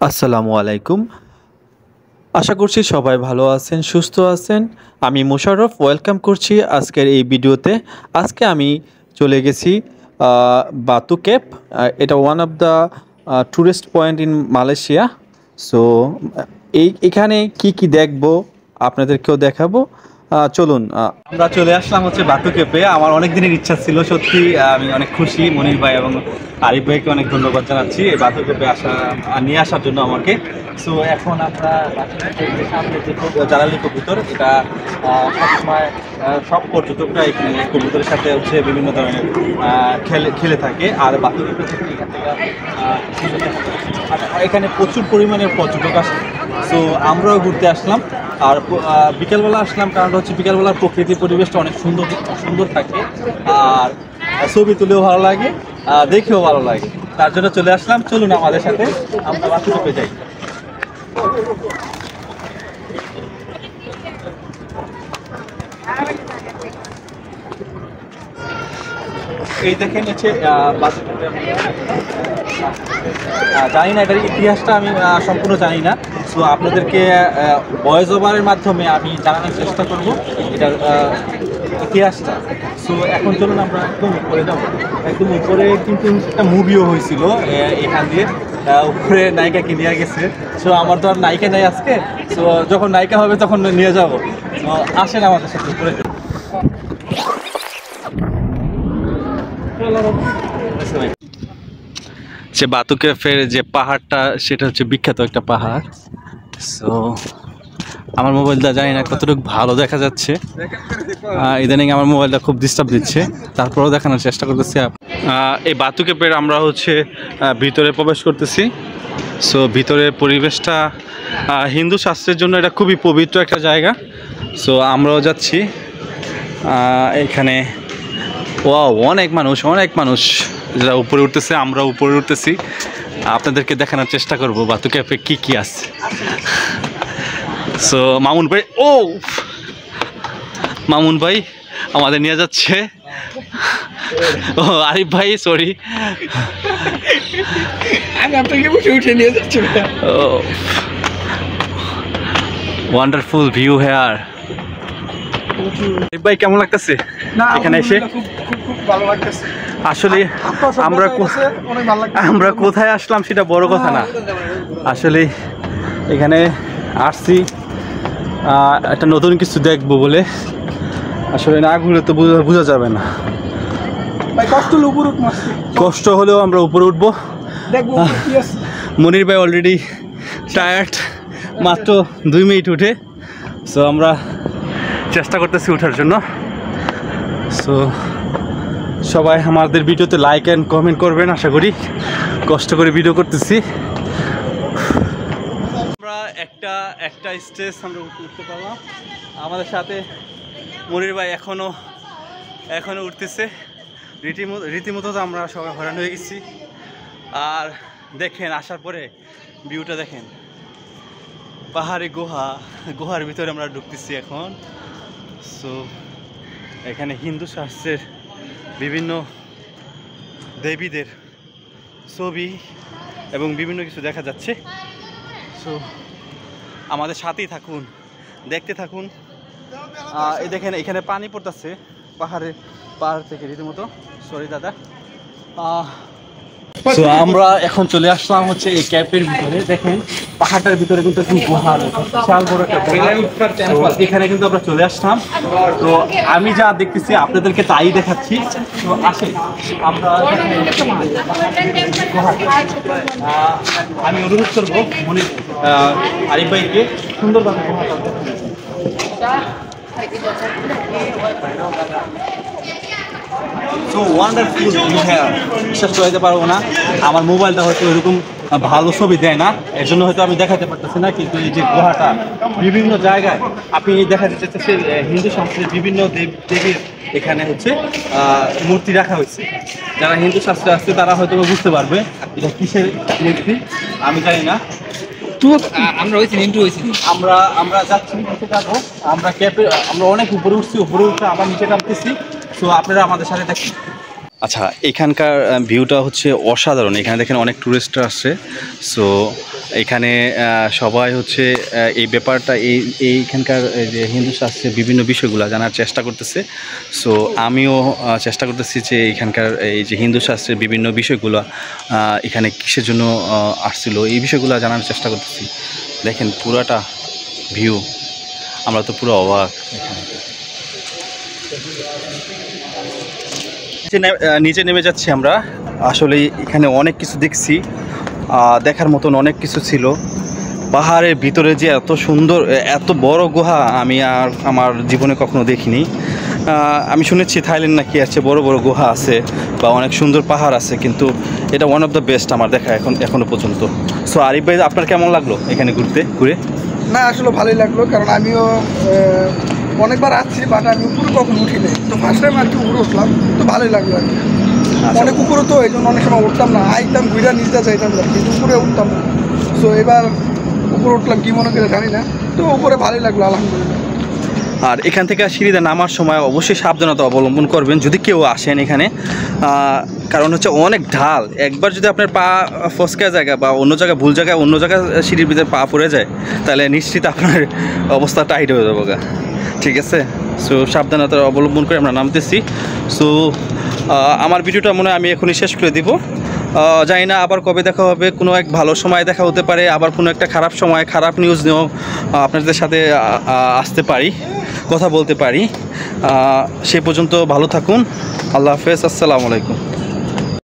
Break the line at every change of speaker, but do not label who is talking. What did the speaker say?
আসসালামু আলাইকুম। আশা করছি সবাই ভালো আছেন, সুস্থ আছেন। আমি মোশাররফ ওয়েলকাম করছি আজকের এই ভিডিওতে। আজকে আমি চলে গেছি বাতু কেপ। এটা one of the tourist point in Malaysia. So এখানে কি দেখবো আপনাদেরকেও দেখাবো। চলুন আমরা চলে আসলাম হচ্ছে বাতু কেপে। আমার অনেক দিনের ইচ্ছা ছিল, সত্যি আমি অনেক খুশি। মনির ভাই এবং আরিফ ভাইকে অনেক ধন্যবাদ জানাচ্ছি এই বাতু কেপে নিয়ে আসার জন্য আমাকে। সো এখন আমরা সামনে যে জালালি কবুতর, এটা সবসময় সব পর্যটকরা এখানে কবুতরের সাথে হচ্ছে বিভিন্ন ধরনের খেলে থাকে। আর বাতু কেপে থেকে এখান থেকে এখানে প্রচুর পরিমাণের পর্যটক আসে। সো আমরাও ঘুরতে আসলাম। আর বিকেলবেলা আসলাম, কারণ হচ্ছে বিকেলবেলার প্রকৃতি পরিবেশটা অনেক সুন্দর সুন্দর থাকে। আর ছবি তুলেও ভালো লাগে, দেখেও ভালো লাগে, তার জন্য চলে আসলাম। চলুন আমাদের সাথে আমরা বাতু কেপে যাই। এই দেখেন হচ্ছে জানি না এটার ইতিহাসটা, আমি সম্পূর্ণ জানি না। সো আপনাদেরকে ভয়েস ওভারের মাধ্যমে আমি জানানোর চেষ্টা করব এটার ইতিহাসটা। সো এখন চলুন আমরা একদম উপরে যাবো। একদম উপরে কিন্তু একটা মুভিও হয়েছিল এখান দিয়ে, উপরে নায়িকাকে নিয়ে গেছে। সো আমার তো আর নায়িকা নেই আজকে। সো যখন নায়িকা হবে তখন নিয়ে যাবো। আসেন আমাদের সাথে উপরে। যে বাতু কেপের যে পাহাড়টা, সেটা হচ্ছে বিখ্যাত একটা পাহাড়। সো আমার মোবাইলটা জানি না কতটুকু ভালো দেখা যাচ্ছে, ইদানিং আমার মোবাইলটা খুব ডিস্টার্ব দিচ্ছে, তারপরেও দেখানোর চেষ্টা করতেছি। এই বাতু কেপের আমরা হচ্ছে ভিতরে প্রবেশ করতেছি। সো ভিতরের পরিবেশটা হিন্দু শাস্ত্রের জন্য এটা খুবই পবিত্র একটা জায়গা। সো আমরাও যাচ্ছি এখানে। ওয়াও, অনেক মানুষ যারা উপরে উঠতেছে, আমরা উপরে উঠতেছি। আপনাদেরকে দেখানোর চেষ্টা করব বাতু কেপে কি আছে। সো মামুন ভাই আমাদের নিয়ে যাচ্ছে। ও আরিফ ভাই, সরি,
আমি আপনাকে উঠে নিয়ে যাচ্ছি।
Wonderful view hair. আরিফ ভাই কেমন লাগতেছে এখানে এসে?
খুব ভালো লাগতেছে।
আসলে আমরা কোথায় আসলাম সেটা বড় কথা না, আসলে এখানে আসছি একটা নতুন কিছু দেখবো বলে। আসলে না ঘুরে তো বোঝা যাবে না। কষ্ট হলেও আমরা উপরে উঠবো। মনির ভাই অলরেডি টায়ার্ড, মাত্র 2 মিনিট উঠে। সো আমরা চেষ্টা করতেছি ওঠার জন্য। সো সবাই আমাদের ভিডিওতে লাইক অ্যান্ড কমেন্ট করবেন, আশা করি। কষ্ট করে ভিডিও করতেছি। আমরা একটা স্টেজ আমরা উঠতে পারলাম। আমাদের সাথে মনির ভাই এখনো উঠতেছে। রীতিমতো তো আমরা সবাই হয়রান হয়ে গেছি। আর দেখেন, আসার পরে ভিউটা দেখেন, পাহাড়ি গুহার ভিতরে আমরা ঢুকতেছি এখন। সো এখানে হিন্দু শাস্ত্রের বিভিন্ন দেবীদের ছবি এবং বিভিন্ন কিছু দেখা যাচ্ছে। সো আমাদের সাথেই থাকুন, দেখতে থাকুন। এই দেখেন এখানে পানি পড়তেছে পাহাড় থেকে রীতিমতো। সরি দাদা। তো আমরা এখন চলে আসলাম হচ্ছে এই ক্যাম্পের ভিতরে। দেখেন পাহাড়টার ভিতরে কিন্তু একদম গুহা, বিশাল বড় একটা গুহা। এখানে কিন্তু আমরা চলে আসলাম। তো আমি যা দেখতেছি আপনাদেরকে তাই দেখাচ্ছি। তো আসেন আমরা, আমি অনুরোধ করবো মনির আরিফ ভাইকে সুন্দরভাবে সো ওয়ান্ডারফুল ভিউ হেয়ার। বিশ্বাস করতে পারবো না, আমার মোবাইলটা হয়তো এরকম ভালো ছবি দেয় না, এর জন্য হয়তো আমি দেখাতে পারতেছি না। কিন্তু এই যে গুহাটা বিভিন্ন জায়গায় আপনি দেখাতে চাইতেছেন, হিন্দু শাস্ত্রের বিভিন্ন দেবীর এখানে হচ্ছে মূর্তি রাখা হয়েছে। যারা হিন্দু শাস্ত্রে আসছে তারা হয়তো বুঝতে পারবে এটা কিসের মূর্তি, আমি জানি না। আমরা যাচ্ছি, নিচে যাবো। আমরা অনেক উপরে উঠছি, উপরে উঠে আবার নিচে নামতেছি। সো আপনারা আমাদের সাথে দেখুন। আচ্ছা, এখানকার ভিউটা হচ্ছে অসাধারণ। এখানে দেখেন অনেক টুরিস্টরা আসছে। সো এখানে সবাই হচ্ছে এই ব্যাপারটা এইখানকার যে হিন্দু শাস্ত্রের বিভিন্ন বিষয়গুলো জানার চেষ্টা করতেছে। সো আমিও চেষ্টা করতেছি যে এখানকার এই যে হিন্দু শাস্ত্রের বিভিন্ন বিষয়গুলো এখানে কিসের জন্য আসছিল এই বিষয়গুলো জানার চেষ্টা করতেছি। দেখেন পুরাটা ভিউ, আমরা তো পুরো অবাক। নিচে নেমে যাচ্ছি আমরা। আসলে এখানে অনেক কিছু দেখছি, দেখার মতন অনেক কিছু ছিল। পাহাড়ের ভিতরে যে এত সুন্দর এত বড় গুহা আমি আর আমার জীবনে কখনো দেখিনি। আমি শুনেছি থাইল্যান্ড নাকি আছে বড় বড় গুহা আছে বা অনেক সুন্দর পাহাড় আছে, কিন্তু এটা ওয়ান অফ দ্য বেস্ট আমার দেখা এখনো পর্যন্ত। সো আরিফ ভাই, আপনার কেমন লাগলো এখানে ঘুরে?
না আসলে ভালোই লাগলো, কারণ আমিও অনেকবার আসছি, বাট আমি উপরে কখনো উঠিনি। তো ফার্স্ট টাইম আর কি উপরে উঠলাম, তো ভালোই লাগলো আর কি। অনেক উপরে তো এই জন্য অনেক সময় উঠতাম না, আইতাম ঘুরে নিচটা চাইতাম না, কিন্তু উপরে উঠতাম না। সো এবার উপরে উঠলাম, কি মনে করে জানি না, তো উপরে ভালোই লাগলো আলহামদুলিল্লাহ।
আর এখান থেকে সিঁড়িতে নামার সময় অবশ্যই সাবধানতা অবলম্বন করবেন যদি কেউ আসেন এখানে, কারণ হচ্ছে অনেক ঢাল। একবার যদি আপনার পা ফসকা জায়গা বা অন্য জায়গায় ভুল জায়গায় অন্য জায়গায় সিঁড়ির ভিতরে পা পড়ে যায়, তাহলে নিশ্চিত আপনার অবস্থা টাইট হয়ে যাবে গা। ঠিক আছে, সো সাবধানতা অবলম্বন করে আমরা নামতেছি। সো আমার ভিডিওটা মনে হয় আমি এখনই শেষ করে দিব। জানি না আবার কবে দেখা হবে, কোনো এক ভালো সময় দেখা হতে পারে, আবার কোনো একটা খারাপ সময় খারাপ নিউজ নিয়েও আপনাদের সাথে আসতে পারি, কথা বলতে পারি। সে পর্যন্ত ভালো থাকুন। আল্লাহ হাফেজ, আসসালামু আলাইকুম।